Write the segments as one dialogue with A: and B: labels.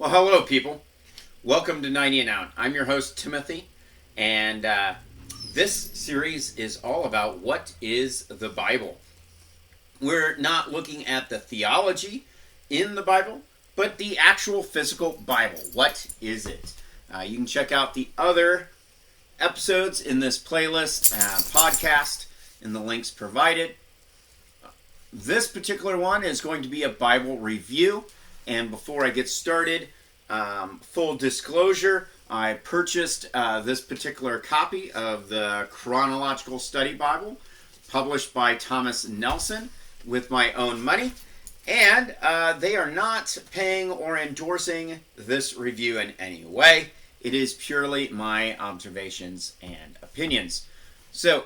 A: Well, hello, people. Welcome to 90 and Out. I'm your host, Timothy, and this series is all about what is the Bible. We're not looking at the theology in the Bible, but the actual physical Bible. What is it? You can check out the other episodes in this playlist, podcast, in the links provided. This particular one is going to be a Bible review. And before I get started, full disclosure, I purchased this particular copy of the Chronological Study Bible, published by Thomas Nelson, with my own money. And they are not paying or endorsing this review in any way. It is purely my observations and opinions. So,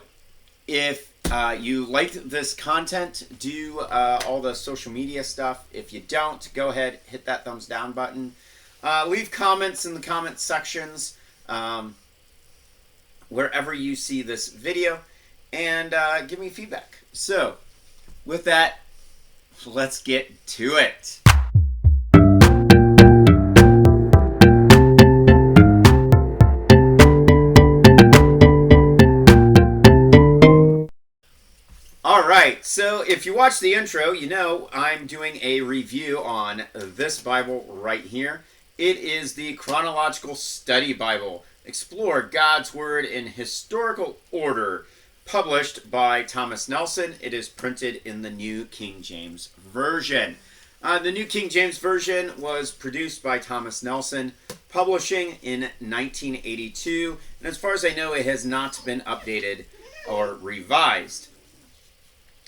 A: if you liked this content, do all the social media stuff. If you don't, go ahead, hit that thumbs down button. Leave comments in the comment sections wherever you see this video, and give me feedback. So, with that, let's get to it. Alright, so if you watch the intro, you know I'm doing a review on this Bible right here. It is the Chronological Study Bible. Explore God's Word in historical order, published by Thomas Nelson. It is printed in the New King James Version. The New King James Version was produced by Thomas Nelson, publishing in 1982. And as far as I know, it has not been updated or revised.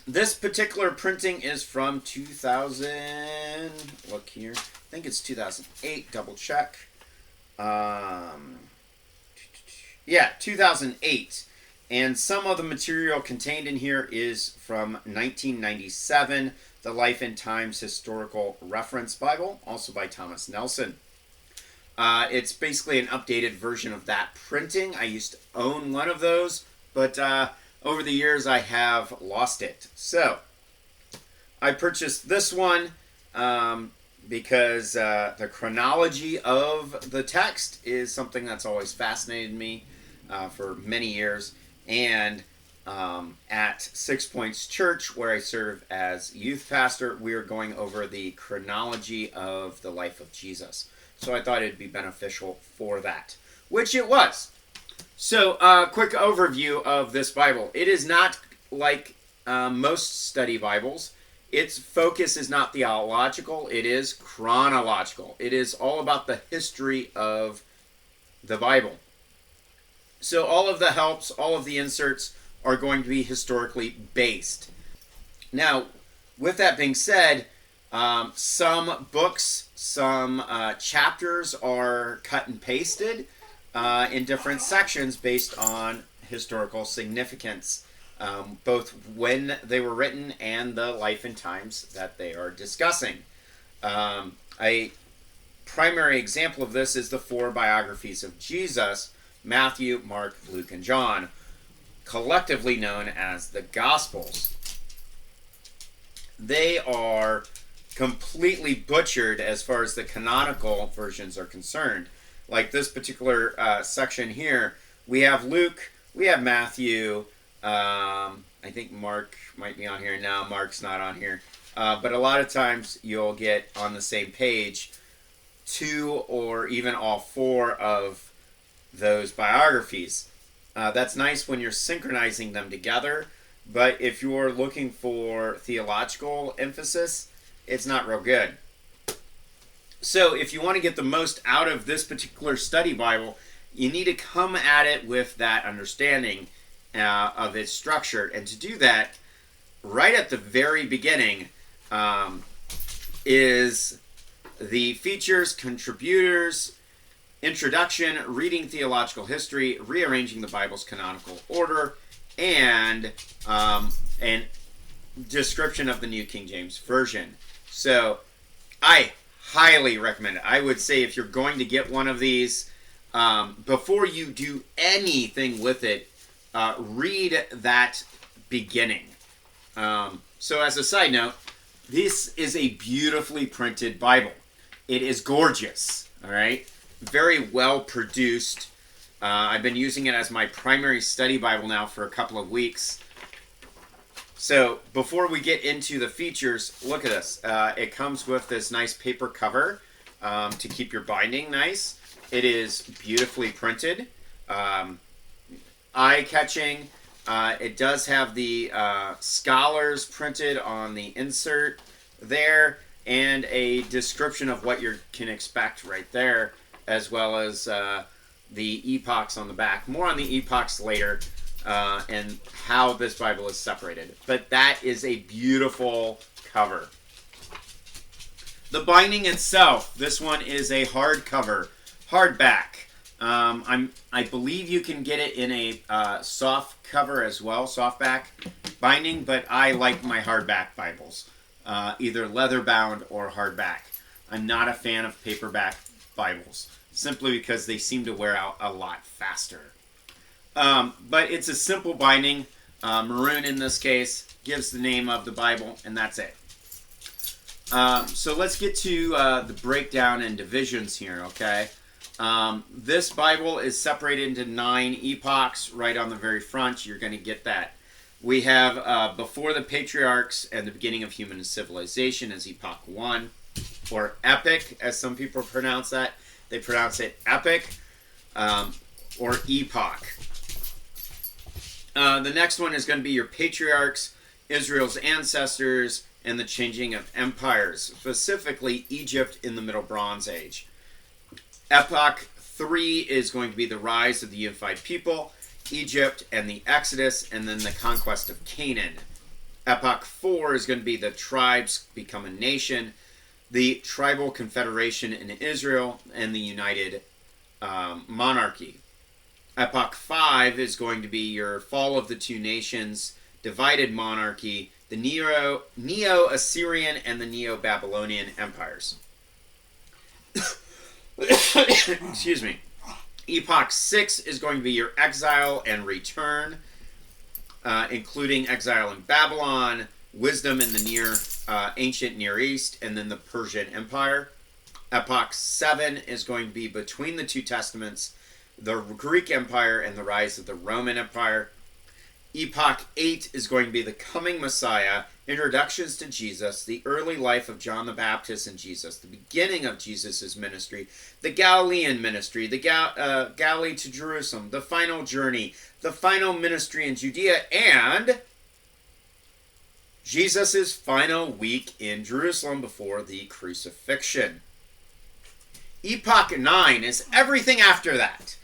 A: This particular printing is from 2000, look here, I think it's 2008, double check. Yeah, 2008. And some of the material contained in here is from 1997, the Life and Times Historical Reference Bible, also by Thomas Nelson. It's basically an updated version of that printing. I used to own one of those, but over the years, I have lost it. So, I purchased this one because the chronology of the text is something that's always fascinated me for many years. And at 6 Points Church, where I serve as youth pastor, we are going over the chronology of the life of Jesus. So I thought it'd be beneficial for that, which it was. So, quick overview of this Bible. It is not like most study Bibles. Its focus is not theological. It is chronological. It is all about the history of the Bible. So, all of the helps, all of the inserts are going to be historically based. Now, with that being said, some books, some chapters are cut and pasted in different sections based on historical significance, both when they were written and the life and times that they are discussing. A primary example of this is the four biographies of Jesus: Matthew, Mark, Luke, and John, collectively known as the Gospels. They are completely butchered as far as the canonical versions are concerned. Like this particular section here, we have Luke, we have Matthew, I think Mark might be on here. No, Mark's not on here. But a lot of times you'll get on the same page two or even all four of those biographies. That's nice when you're synchronizing them together, but if you're looking for theological emphasis, it's not real good. So if you want to get the most out of this particular study Bible, you need to come at it with that understanding of its structure. And to do that, right at the very beginning is the features, contributors, introduction, reading theological history, rearranging the Bible's canonical order, and description of the New King James Version. So I highly recommend it. I would say if you're going to get one of these, before you do anything with it, read that beginning. So as a side note, this is a beautifully printed Bible. It is gorgeous, all right? Very well produced. I've been using it as my primary study Bible now for a couple of weeks. So before we get into the features, look at this. It comes with this nice paper cover to keep your binding nice. It is beautifully printed, eye-catching. It does have the scholars printed on the insert there, and a description of what you can expect right there, as well as the epochs on the back. More on the epochs later, and how this Bible is separated. But that is a beautiful cover. The binding itself, this one is a hardcover, hardback. I believe you can get it in a soft cover as well, softback binding, but I like my hardback Bibles, either leather bound or hardback. I'm not a fan of paperback Bibles, simply because they seem to wear out a lot faster. But it's a simple binding. Maroon in this case gives the name of the Bible, and that's it. So let's get to the breakdown and divisions here, okay? This Bible is separated into 9 epochs right on the very front. You're going to get that. We have before the patriarchs and the beginning of human civilization as Epoch 1, or epic, as some people pronounce that. They pronounce it epic, or epoch. The next one is going to be your patriarchs, Israel's ancestors, and the changing of empires, specifically Egypt in the Middle Bronze Age. Epoch 3 is going to be the rise of the unified people, Egypt and the Exodus, and then the conquest of Canaan. Epoch 4 is going to be the tribes become a nation, the tribal confederation in Israel, and the united monarchy. Epoch 5 is going to be your fall of the two nations, divided monarchy, the Neo-Assyrian and the Neo-Babylonian empires. Excuse me. Epoch 6 is going to be your exile and return, including exile in Babylon, wisdom in the ancient Near East, and then the Persian Empire. Epoch 7 is going to be between the two testaments, the Greek Empire and the rise of the Roman Empire. Epoch 8 is going to be the coming Messiah, introductions to Jesus, the early life of John the Baptist and Jesus, the beginning of Jesus' ministry, the Galilean ministry, the Galilee to Jerusalem, the final journey, the final ministry in Judea, and Jesus' final week in Jerusalem before the crucifixion. Epoch 9 is everything after that.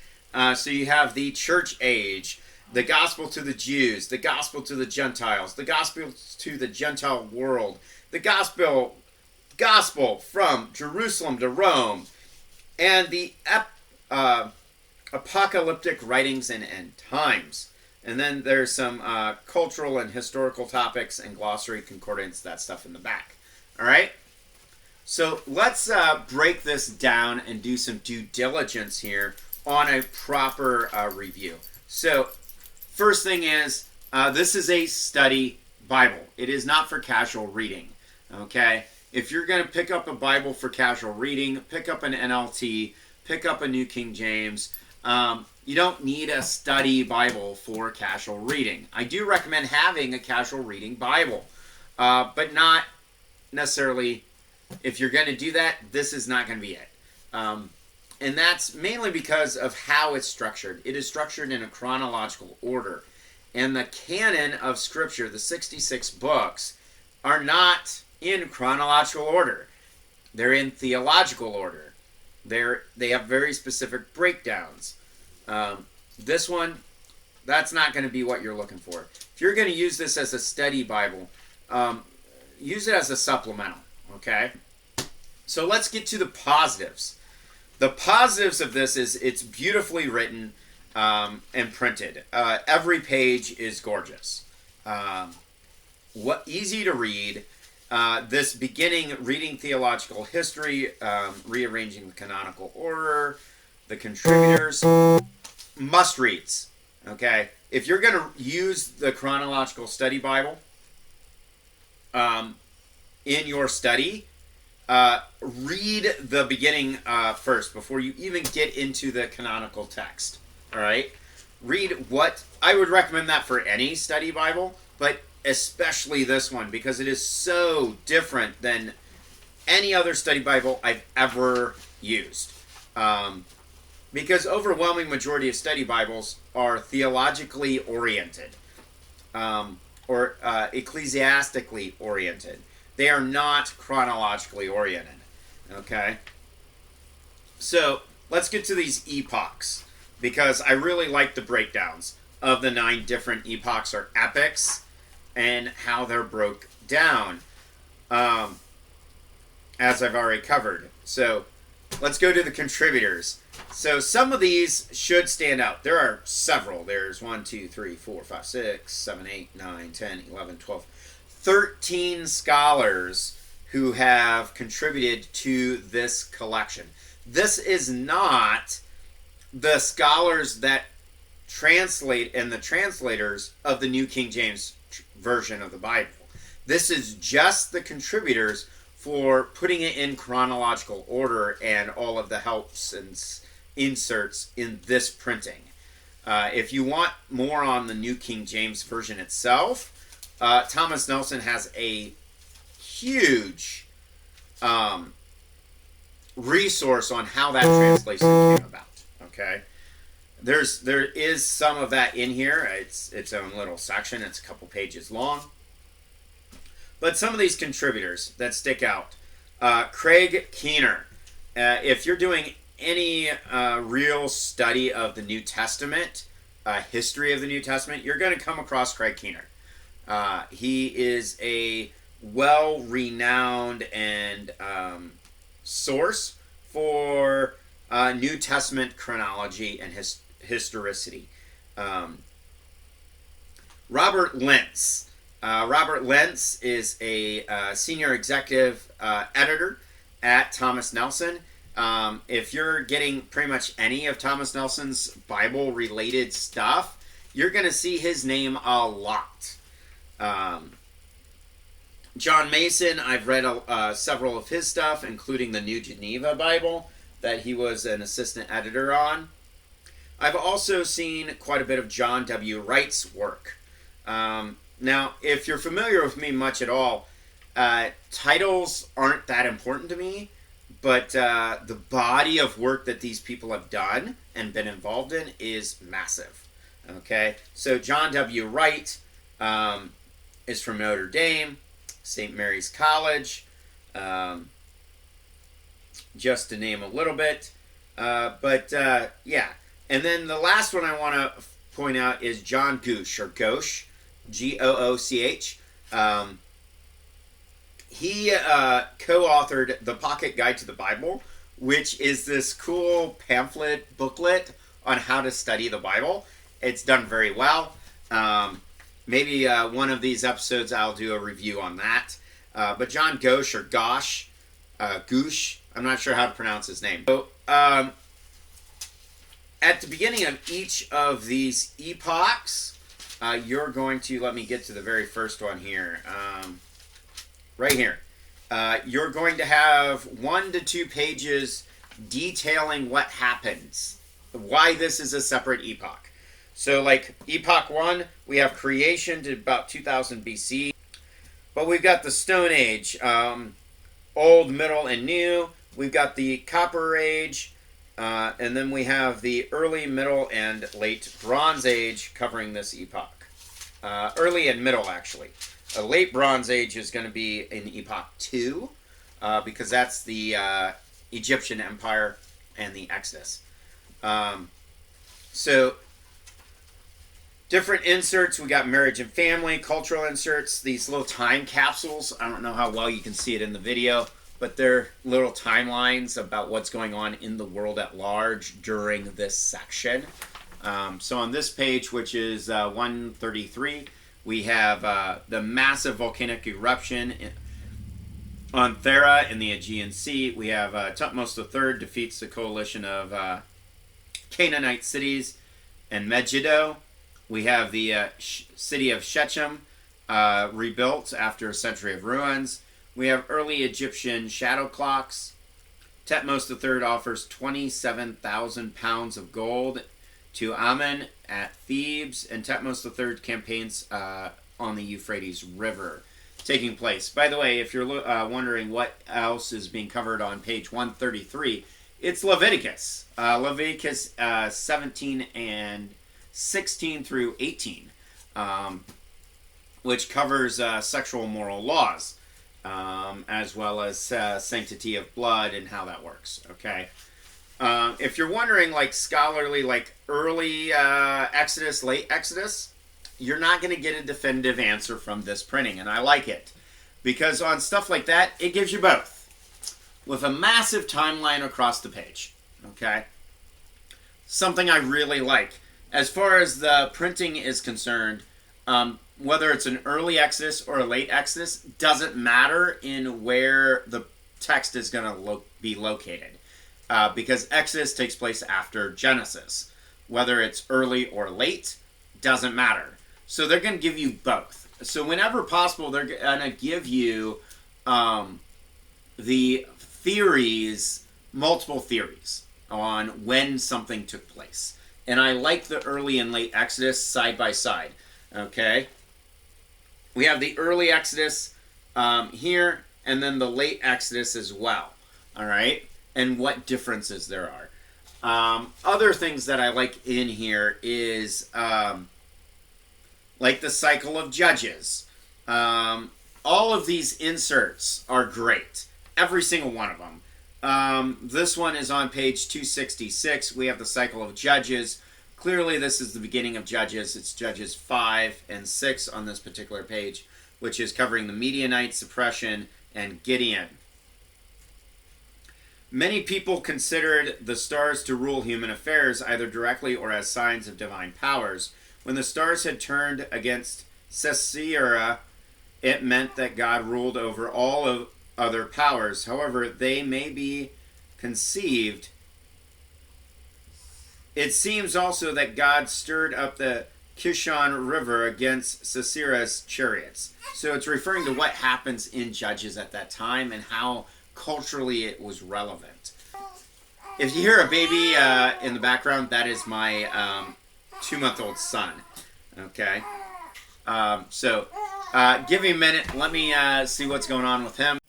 A: So you have the church age, the gospel to the Jews, the gospel to the Gentiles, the gospel to the Gentile world, the gospel from Jerusalem to Rome, and the apocalyptic writings and end times. And then there's some cultural and historical topics and glossary, concordance, that stuff in the back. All right? So let's break this down and do some due diligence here on a proper review. So first thing is, this is a study Bible. It is not for casual reading, okay? If you're going to pick up a Bible for casual reading, pick up an NLT, pick up a New King James. You don't need a study Bible for casual reading. I do recommend having a casual reading Bible, but not necessarily, if you're going to do that, this is not going to be it. And that's mainly because of how it's structured. It is structured in a chronological order. And the canon of Scripture, the 66 books, are not in chronological order. They're in theological order. They have very specific breakdowns. This one, that's not going to be what you're looking for. If you're going to use this as a study Bible, use it as a supplemental, okay? So let's get to the positives. The positives of this is it's beautifully written and printed. Every page is gorgeous. Easy to read. This beginning, reading theological history, rearranging the canonical order, the contributors, must reads. Okay, if you're going to use the Chronological Study Bible in your study, read the beginning first before you even get into the canonical text. All right? Read what I would recommend that for any study Bible, but especially this one because it is so different than any other study Bible I've ever used. Because overwhelming majority of study Bibles are theologically oriented or ecclesiastically oriented. They are not chronologically oriented. Okay? So let's get to these epochs because I really like the breakdowns of the 9 different epochs or epics and how they're broke down, as I've already covered. So let's go to the contributors. So some of these should stand out. There are several. There's 1, 2, 3, 4, 5, 6, 7, 8, 9, 10, 11, 12, 13 scholars who have contributed to this collection. This is not the scholars that translate and the translators of the New King James Version of the Bible. This is just the contributors for putting it in chronological order and all of the helps and inserts in this printing. If you want more on the New King James Version itself, Thomas Nelson has a huge resource on how that translation came about. Okay, there is some of that in here. It's its own little section. It's a couple pages long. But some of these contributors that stick out, Craig Keener. If you're doing any real study of the New Testament, history of the New Testament, you're going to come across Craig Keener. He is a well-renowned and source for New Testament chronology and historicity. Robert Lentz. Robert Lentz is a senior executive editor at Thomas Nelson. If you're getting pretty much any of Thomas Nelson's Bible-related stuff, you're going to see his name a lot. John Mason, I've read several of his stuff, including the New Geneva Bible that he was an assistant editor on. I've also seen quite a bit of John W. Wright's work. Now, if you're familiar with me much at all, titles aren't that important to me, but the body of work that these people have done and been involved in is massive. Okay, so John W. Wright is from Notre Dame, St. Mary's College, just to name a little bit. Yeah. And then the last one I want to point out is John Gooch, or Gosch, Gooch. He co-authored The Pocket Guide to the Bible, which is this cool pamphlet booklet on how to study the Bible. It's done very well. Maybe one of these episodes I'll do a review on that. But John Gosch, or Gosh, Gooch, I'm not sure how to pronounce his name. So, at the beginning of each of these epochs, you're going to, let me get to the very first one here. Right here. You're going to have 1 to 2 pages detailing what happens, why this is a separate epoch. So like epoch 1, we have creation to about 2000 BC. But we've got the Stone Age, Old, Middle, and New. We've got the Copper Age, and then we have the Early, Middle, and Late Bronze Age covering this epoch. Early and Middle, actually. Late Bronze Age is going to be in Epoch 2, because that's the Egyptian Empire and the Exodus. So, different inserts. We got marriage and family, cultural inserts, these little time capsules. I don't know how well you can see it in the video, but they're little timelines about what's going on in the world at large during this section. So on this page, which is 133, we have the massive volcanic eruption on Thera in the Aegean Sea. We have Thutmose III defeats the coalition of Canaanite cities and Megiddo. We have the city of Shechem rebuilt after a century of ruins. We have early Egyptian shadow clocks. Thutmose III offers 27,000 pounds of gold to Ammon at Thebes, and Thutmose III campaigns on the Euphrates River taking place. By the way, if you're wondering what else is being covered on page 133, it's Leviticus. Leviticus 17 and 16 through 18, which covers sexual moral laws, as well as sanctity of blood and how that works. Okay. If you're wondering, like scholarly, like early Exodus, late Exodus, you're not going to get a definitive answer from this printing, and I like it because on stuff like that, it gives you both with a massive timeline across the page. Okay, something I really like. As far as the printing is concerned, whether it's an early Exodus or a late Exodus doesn't matter in where the text is going to be located, because Exodus takes place after Genesis. Whether it's early or late doesn't matter. So they're going to give you both. So whenever possible, they're going to give you the theories, multiple theories on when something took place. And I like the early and late Exodus side by side. Okay? We have the early Exodus here, and then the late Exodus as well. All right? And what differences there are. Other things that I like in here is like the cycle of Judges. All of these inserts are great. Every single one of them. This one is on page 266. We have the cycle of Judges. Clearly, this is the beginning of Judges. It's Judges 5 and 6 on this particular page, which is covering the Midianite suppression and Gideon. Many people considered the stars to rule human affairs, either directly or as signs of divine powers. When the stars had turned against Sisera, it meant that God ruled over all of other powers. However, they may be conceived. It seems also that God stirred up the Kishon River against Sisera's chariots. So it's referring to what happens in Judges at that time and how culturally it was relevant. If you hear a baby in the background, that is my 2-month-old son. Okay? So give me a minute. Let me see what's going on with him.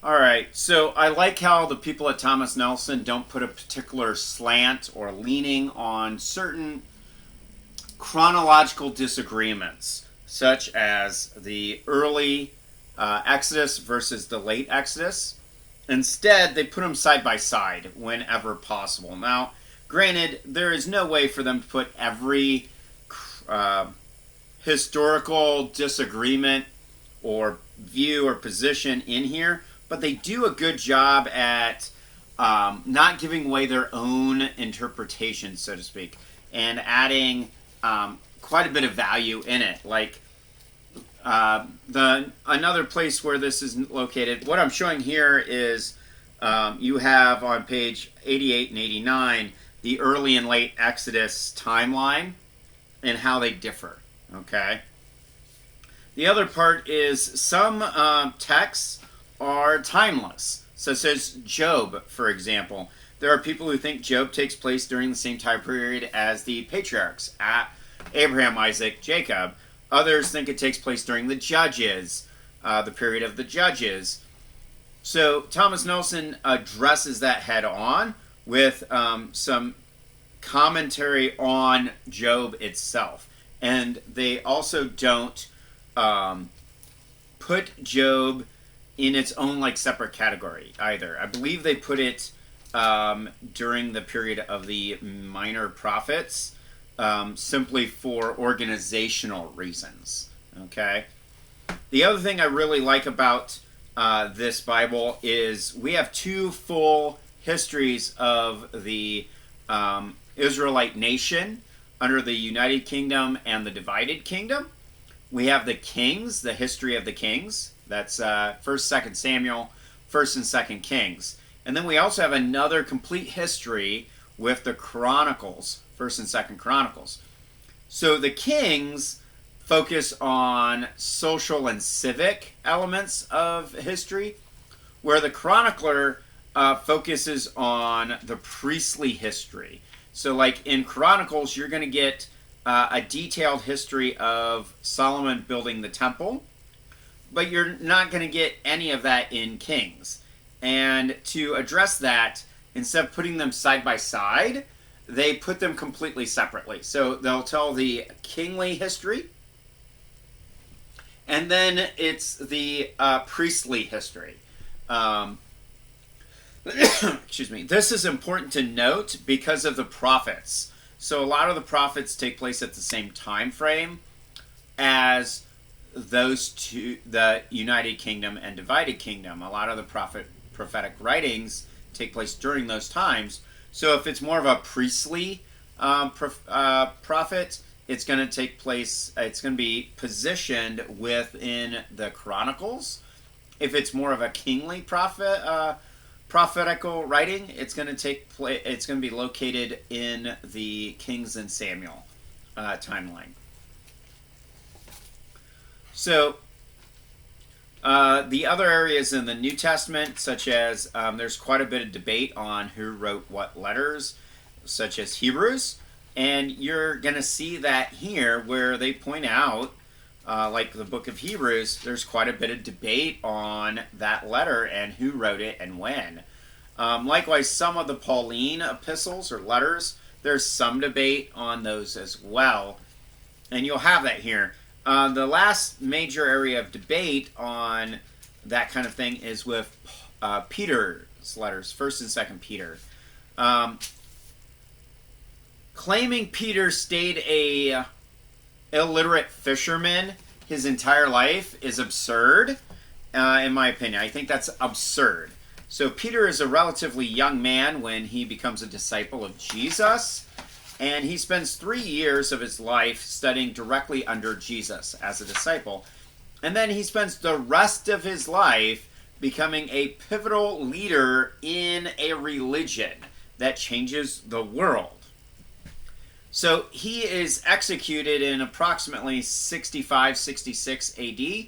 A: Alright, so I like how the people at Thomas Nelson don't put a particular slant or leaning on certain chronological disagreements, such as the early Exodus versus the late Exodus. Instead, they put them side by side whenever possible. Now, granted, there is no way for them to put every historical disagreement or view or position in here, but they do a good job at not giving away their own interpretation, so to speak, and adding quite a bit of value in it. Like another place where this is located, what I'm showing here is you have on page 88 and 89 the early and late Exodus timeline and how they differ. Okay. The other part is some texts are timeless, such as Job, for example. There are people who think Job takes place during the same time period as the patriarchs, Abraham, Isaac, Jacob. Others think it takes place during the Judges, the period of the Judges. So Thomas Nelson addresses that head on with some commentary on Job itself. And they also don't put Job in its own like separate category either. I believe they put it during the period of the minor prophets, simply for organizational reasons. Okay. The other thing I really like about this Bible is we have two full histories of the Israelite nation under the United Kingdom and the divided kingdom. We have the kings, the history of the kings. That's 1st, 2nd Samuel, 1st and 2nd Kings. And then we also have another complete history with the Chronicles, 1st and 2nd Chronicles. So the Kings focus on social and civic elements of history, where the chronicler focuses on the priestly history. So like in Chronicles, you're going to get a detailed history of Solomon building the temple, but you're not going to get any of that in Kings. And to address that, instead of putting them side by side, they put them completely separately. So they'll tell the kingly history, and then it's the priestly history. Excuse me. This is important to note because of the prophets. So a lot of the prophets take place at the same time frame as those two, the United Kingdom and Divided Kingdom. A lot of the prophetic writings take place during those times. So if it's more of a priestly prophet, it's going to take place, it's going to be positioned within the Chronicles. If it's more of a kingly prophetical writing, it's going to take place, it's going to be located in the Kings and Samuel timeline. So the other areas in the New Testament, such as there's quite a bit of debate on who wrote what letters, such as Hebrews. And you're going to see that here where they point out, like the book of Hebrews, there's quite a bit of debate on that letter and who wrote it and when. Likewise, some of the Pauline epistles or letters, there's some debate on those as well. And you'll have that here. The last major area of debate on that kind of thing is with Peter's letters, 1st and 2nd Peter. Claiming Peter stayed a illiterate fisherman his entire life is absurd, in my opinion. I think that's absurd. So Peter is a relatively young man when he becomes a disciple of Jesus, and he spends 3 years of his life studying directly under Jesus as a disciple. And then he spends the rest of his life becoming a pivotal leader in a religion that changes the world. So he is executed in approximately 65-66 AD.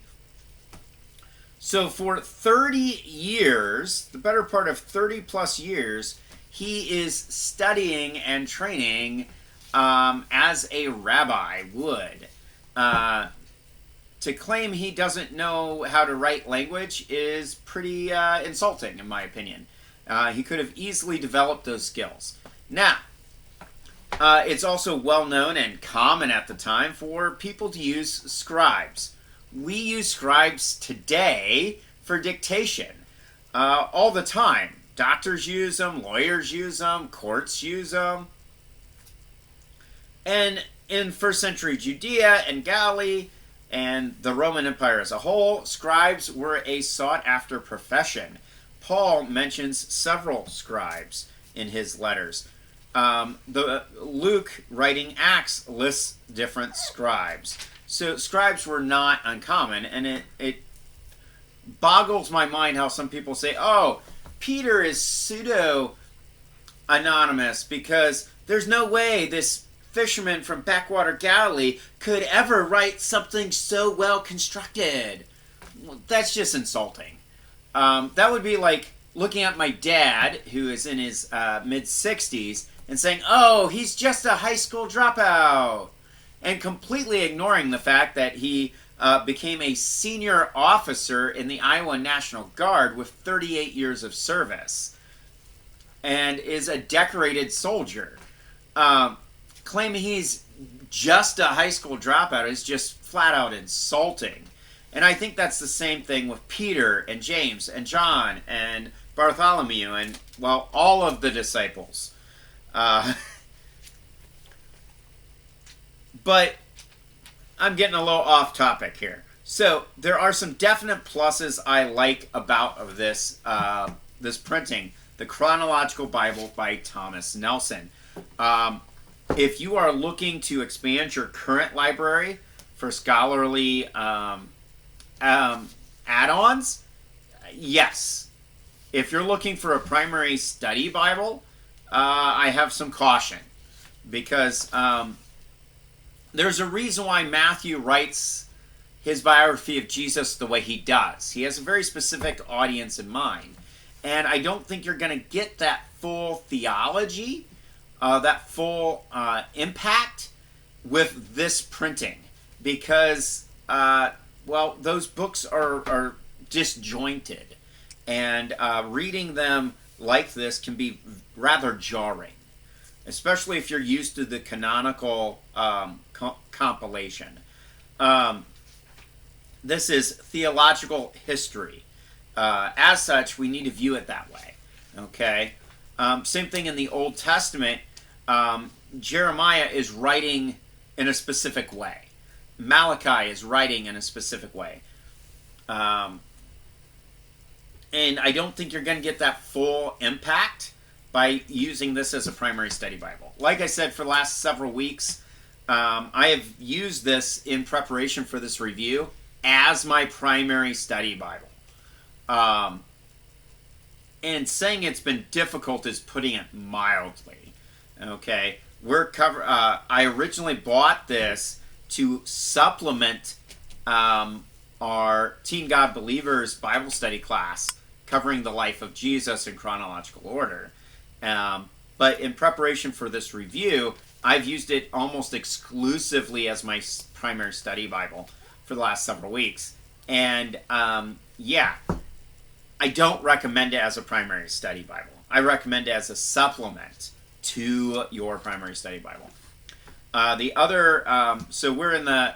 A: So for 30 years, the better part of 30 plus years, he is studying and training as a rabbi would. To claim he doesn't know how to write language is pretty insulting, in my opinion. He could have easily developed those skills. Now, it's also well known and common at the time for people to use scribes. We use scribes today for dictation all the time. Doctors use them, lawyers use them, courts use them. And in first century Judea and Galilee and the Roman Empire as a whole, scribes were a sought-after profession. Paul mentions several scribes in his letters. Luke, writing Acts, lists different scribes. So scribes were not uncommon, and it boggles my mind how some people say, oh, Peter is pseudo-anonymous because there's no way this fisherman from backwater Galilee could ever write something so well constructed. Well, that's just insulting. That would be like looking at my dad, who is in his mid-60s, and saying, oh, he's just a high school dropout, and completely ignoring the fact that he became a senior officer in the Iowa National Guard with 38 years of service and is a decorated soldier. Claiming he's just a high school dropout is just flat out insulting. And I think that's the same thing with Peter and James and John and Bartholomew and, well, all of the disciples. But I'm getting a little off topic here. So there are some definite pluses I like about this this printing, the Chronological Bible by Thomas Nelson. If you are looking to expand your current library for scholarly add-ons, yes, if you're looking for a primary study Bible, I have some caution, because there's a reason why Matthew writes his biography of Jesus the way he does. He has a very specific audience in mind. And I don't think you're going to get that full theology, that full impact with this printing. Because, well, those books are disjointed. And reading them like this can be rather jarring, especially if you're used to the canonical compilation. This is theological history. As such, we need to view it that way. Okay? Same thing in the Old Testament. Jeremiah is writing in a specific way. Malachi is writing in a specific way. And I don't think you're going to get that full impact by using this as a primary study Bible. Like I said, for the last several weeks, I have used this in preparation for this review as my primary study Bible. And saying it's been difficult is putting it mildly. Okay? I originally bought this to supplement our Teen God Believers Bible study class covering the life of Jesus in chronological order. But in preparation for this review, I've used it almost exclusively as my primary study Bible for the last several weeks. And yeah, I don't recommend it as a primary study Bible. I recommend it as a supplement to your primary study Bible. So we're in the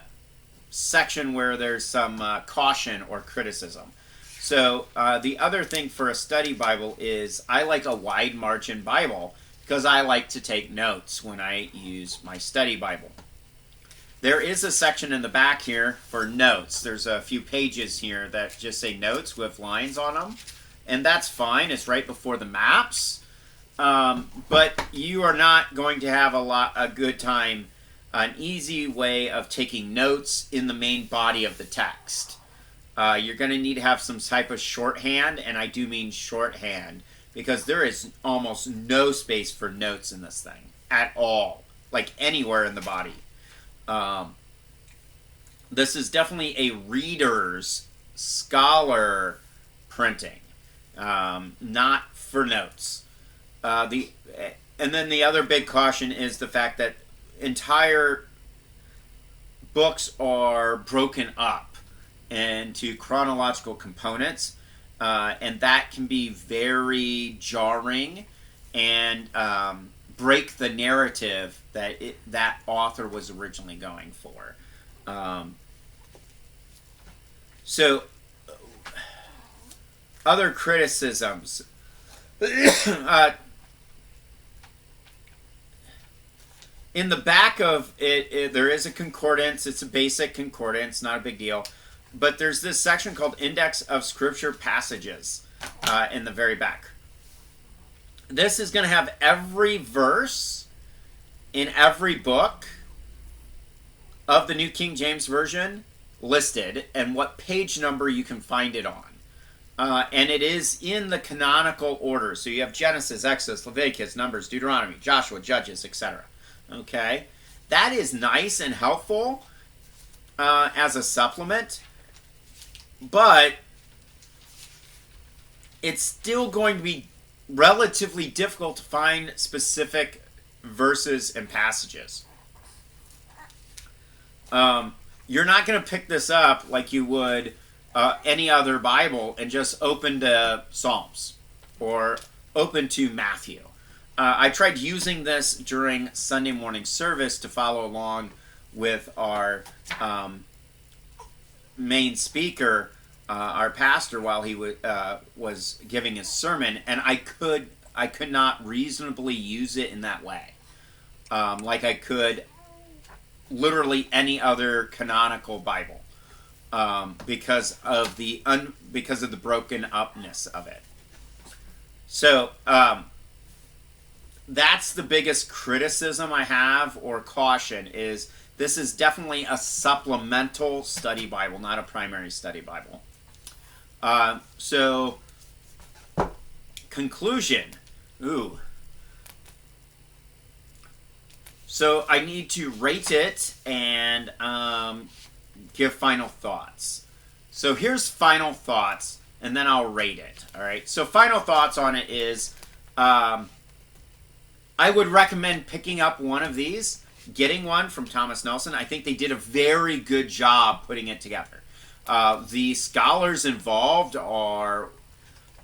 A: section where there's some caution or criticism. So the other thing for a study Bible is I like a wide margin Bible because I like to take notes when I use my study Bible. There is a section in the back here for notes. There's a few pages here that just say notes with lines on them. And that's fine. It's right before the maps. But you are not going to have a good time, an easy way of taking notes in the main body of the text. You're going to need to have some type of shorthand, and I do mean shorthand, because there is almost no space for notes in this thing at all, like anywhere in the body. This is definitely a reader's scholar printing, not for notes. And then the other big caution is the fact that entire books are broken up into chronological components, and that can be very jarring and break the narrative that author was originally going for. So, other criticisms. In the back of it, there is a concordance. It's a basic concordance, not a big deal. But there's this section called Index of Scripture Passages in the very back. This is going to have every verse in every book of the New King James Version listed and what page number you can find it on. And it is in the canonical order. So you have Genesis, Exodus, Leviticus, Numbers, Deuteronomy, Joshua, Judges, etc. Okay? That is nice and helpful as a supplement. But it's still going to be relatively difficult to find specific verses and passages. You're not going to pick this up like you would any other Bible and just open to Psalms or open to Matthew. I tried using this during Sunday morning service to follow along with our main speaker, our pastor, while he was giving his sermon, and I could not reasonably use it in that way, like I could literally any other canonical Bible, because of the broken upness of it. So that's the biggest criticism I have, or caution, is this is definitely a supplemental study Bible, not a primary study Bible. So conclusion. Ooh. So I need to rate it and give final thoughts. So here's final thoughts, and then I'll rate it. All right. So final thoughts on it is, I would recommend picking up one of these, getting one from Thomas Nelson. I think they did a very good job putting it together. The scholars involved are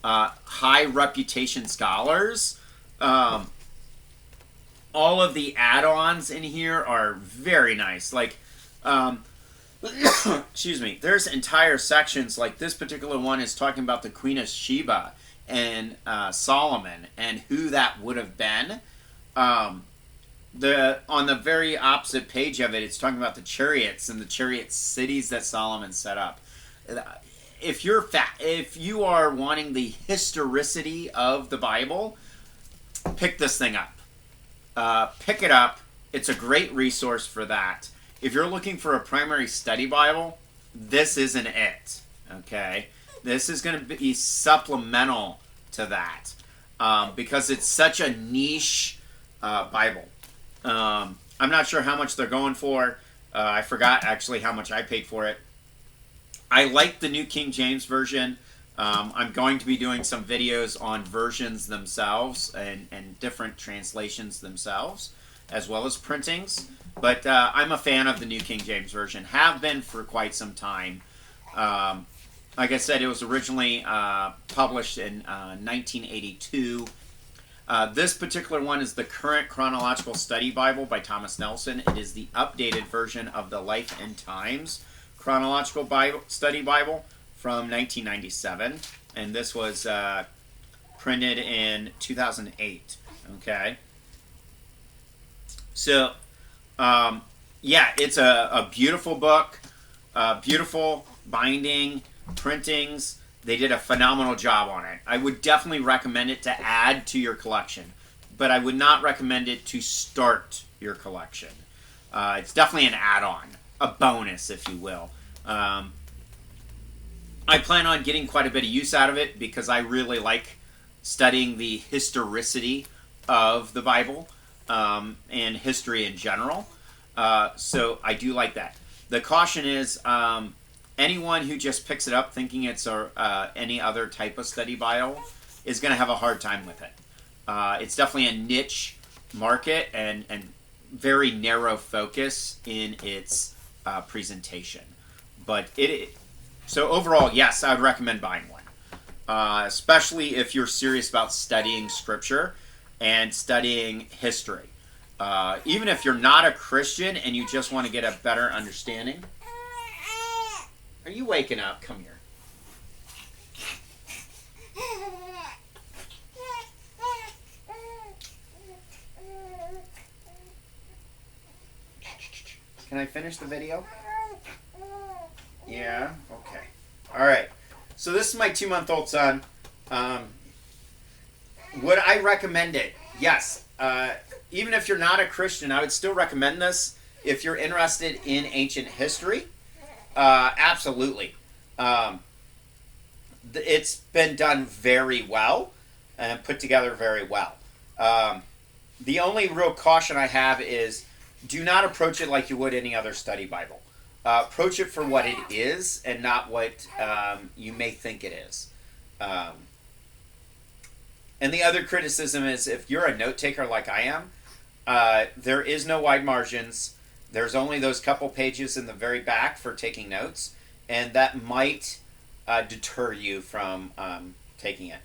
A: high reputation scholars. All of the add-ons in here are very nice. Like, excuse me, there's entire sections, like this particular one is talking about the Queen of Sheba and Solomon and who that would have been. On the very opposite page of it, it's talking about the chariots and the chariot cities that Solomon set up. If you are wanting the historicity of the Bible, pick this thing up. Pick it up. It's a great resource for that. If you're looking for a primary study Bible, this isn't it. Okay? This is going to be supplemental to that because it's such a niche Bible. I'm not sure how much they're going for. I forgot actually how much I paid for it. I like the New King James Version. I'm going to be doing some videos on versions themselves and different translations themselves, as well as printings. But I'm a fan of the New King James Version. Have been for quite some time. Like I said, it was originally published in 1982. This particular one is the Current Chronological Study Bible by Thomas Nelson. It is the updated version of the Life and Times Chronological Study Bible from 1997, and this was printed in 2008. Okay, so yeah, it's a beautiful book, beautiful binding, printings. They did a phenomenal job on it. I would definitely recommend it to add to your collection, but I would not recommend it to start your collection. It's definitely an add-on, a bonus, if you will. I plan on getting quite a bit of use out of it because I really like studying the historicity of the Bible and history in general. So I do like that. The caution is anyone who just picks it up thinking it's any other type of study Bible is going to have a hard time with it. It's definitely a niche market and very narrow focus in its presentation. But so overall, yes, I would recommend buying one, especially if you're serious about studying Scripture and studying history. Even if you're not a Christian and you just want to get a better understanding. Are you waking up? Come here. Can I finish the video? Yeah? Okay. Alright. So this is my 2-month-old son. Would I recommend it? Yes. Even if you're not a Christian, I would still recommend this if you're interested in ancient history. Absolutely. It's been done very well and put together very well. The only real caution I have is do not approach it like you would any other study Bible. Approach it for what it is and not what you may think it is. And the other criticism is if you're a note taker like I am, there is no wide margins. There's only those couple pages in the very back for taking notes, and that might deter you from taking it.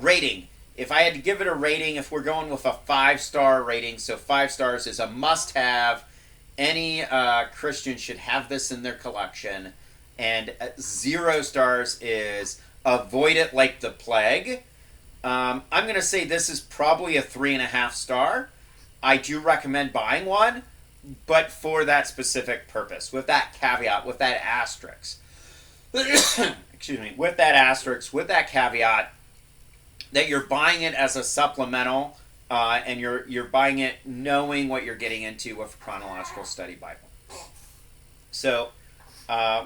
A: Rating. If I had to give it a rating, if we're going with a 5-star rating, so 5 stars is a must-have. Any Christian should have this in their collection. And 0 stars is avoid it like the plague. I'm going to say this is probably a 3.5 star. I do recommend buying one, but for that specific purpose, with that caveat, with that asterisk. Excuse me, with that asterisk, with that caveat, that you're buying it as a supplemental, and you're buying it knowing what you're getting into with Chronological Study Bible. So,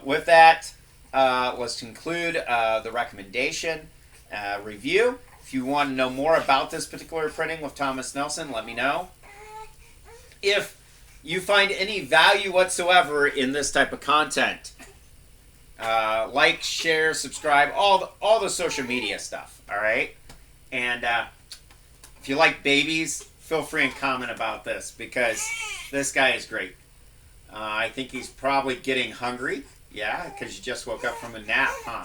A: with that, let's conclude the recommendation review. If you want to know more about this particular printing with Thomas Nelson, let me know. If you find any value whatsoever in this type of content, like, share, subscribe, all the social media stuff, all right? And if you like babies, feel free and comment about this, because this guy is great. I think he's probably getting hungry. Yeah, because you just woke up from a nap, huh?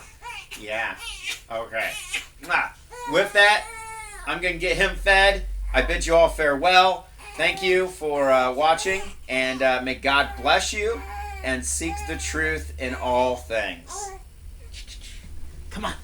A: Yeah. Okay. With that, I'm going to get him fed. I bid you all farewell. Thank you for watching, and may God bless you, and seek the truth in all things. Come on.